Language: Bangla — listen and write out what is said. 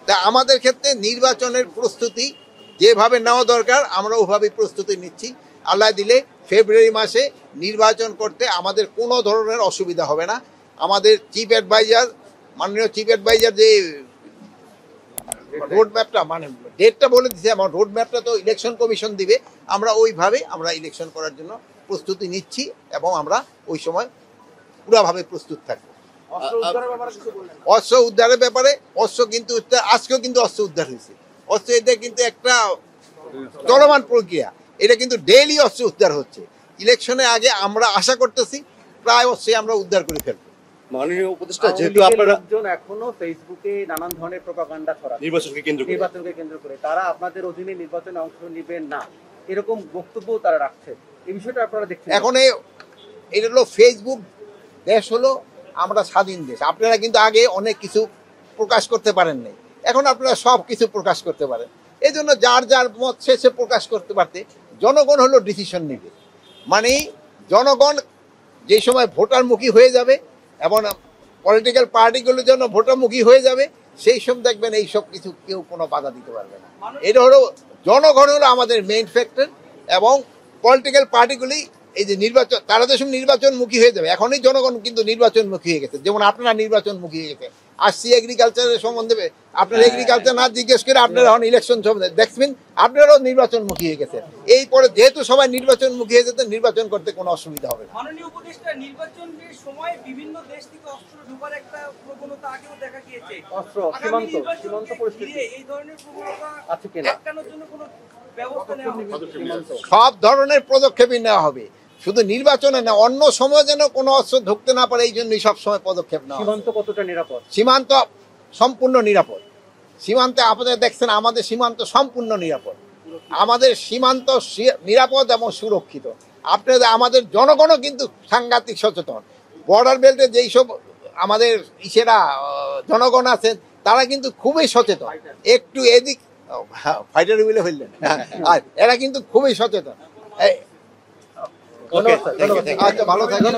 তা আমাদের ক্ষেত্রে নির্বাচনের প্রস্তুতি যেভাবে নেওয়া দরকার আমরা ওভাবেই প্রস্তুতি নিচ্ছি। আল্লাহ দিলে ফেব্রুয়ারি মাসে নির্বাচন করতে আমাদের কোনো ধরনের অসুবিধা হবে না। আমাদের চিফ অ্যাডভাইজার, মাননীয় চিফ অ্যাডভাইজার যে রোড ম্যাপটা মানে ডেটটা বলে দিচ্ছে, আমার রোড ম্যাপটা তো ইলেকশন কমিশন দিবে, আমরা ওইভাবে আমরা ইলেকশন করার জন্য প্রস্তুতি নিচ্ছি এবং আমরা ওই সময় পুরাভাবে প্রস্তুত থাকবো। অস্ত্র উদ্ধারের ব্যাপারে অস্ত্র কিন্তু আজকেও কিন্তু অস্ত্র উদ্ধার হয়েছে। অস্ত্র এটা কিন্তু একটা চলমান প্রক্রিয়া, এটা কিন্তু ডেইলি অস্ত্র উদ্ধার হচ্ছে। ইলেকশনের আগে আমরা আশা করতেছি প্রায় অস্ত্র আমরা উদ্ধার করে ফেলবো। মাননীয় উপদেষ্টা, যেহেতু আপনারা এখনো ফেসবুকে নানান ধরনের প্রপাগান্ডা ছড়াচ্ছে নির্বাচনকে কেন্দ্র করে তারা আপনাদের অধীনে নির্বাচনে অংশ নেবেন না এরকম বক্তব্য তারা রাখছে, এই বিষয়টা আপনারা দেখছেন? এখন এটা হলো ফেসবুক দেশ, হলো আমরা স্বাধীন দেশ। আপনারা কিন্তু আগে অনেক কিছু প্রকাশ করতে পারেন নাই, এখন আপনারা সব কিছু প্রকাশ করতে পারেন। এই জন্য যার যার মত শেষে প্রকাশ করতে পারতে জনগণ হলো ডিসিশন নেবে। মানে জনগণ যেই সময় ভোটারমুখী হয়ে যাবে এবং পলিটিক্যাল পার্টিগুলোর জন্য ভোটারমুখী হয়ে যাবে, সেই সময় দেখবেন এই সব কিছু কেউ কোনো বাধা দিতে পারবে না। এটা হলো জনগণ হলো আমাদের মেইন ফ্যাক্টর এবং পলিটিক্যাল পার্টিগুলি এই যে নির্বাচন, তারা যে সময় নির্বাচনমুখী হয়ে যাবে, এখনই জনগণ কিন্তু নির্বাচনমুখী হয়ে গেছে। যেমন আপনারা নির্বাচনমুখী হয়ে গেছে। আসছি এগ্রিকালচারের সম্বন্ধে, আপনারা এগ্রিকালচার না জিজ্ঞেস করে আপনারা এখন ইলেকশন সম্বন্ধে দেখবেন আপনারাও নির্বাচনমুখী হয়ে গেছে। এই পরে যেহেতু সবাই নির্বাচনমুখী হয়ে যেতে, নির্বাচন করতে কোনো অসুবিধা হবে না। মাননীয় উপদেষ্টা, নির্বাচনের সময় বিভিন্ন দেশ থেকে অস্ত্র ঢোকার একটা প্রবণতা আগেও দেখা গিয়েছে। অস্ত্র সীমান্ত পরিস্থিতি এই ধরনের প্রবণতা আছে কিনা আটকানোর জন্য কোনো ব্যবস্থা নেওয়া হবে? সব ধরনের পদক্ষেপই নেওয়া হবে, শুধু নির্বাচনে না, অন্য সময় যেন কোনো অস্ত্র ঢুকতে না পারে এই জন্যই সবসময় পদক্ষেপ নেওয়া। সীমান্ত কতটা নিরাপদ? সীমান্ত সম্পূর্ণ নিরাপদ। সীমান্তে আপনারা দেখছেন আমাদের সীমান্ত সম্পূর্ণ নিরাপদ। আমাদের সীমান্ত নিরাপদ এবং সুরক্ষিত। আপনাদের আমাদের জনগণও কিন্তু সাংঘাতিক সচেতন। বর্ডার বেল্টে যেই সব আমাদের জনগণ আছেন তারা কিন্তু খুবই সচেতন। একটু এদিক ফাইটার উইলে ফেললেন, আর এরা কিন্তু খুবই সচেতন। আচ্ছা, ভালো থাকবেন।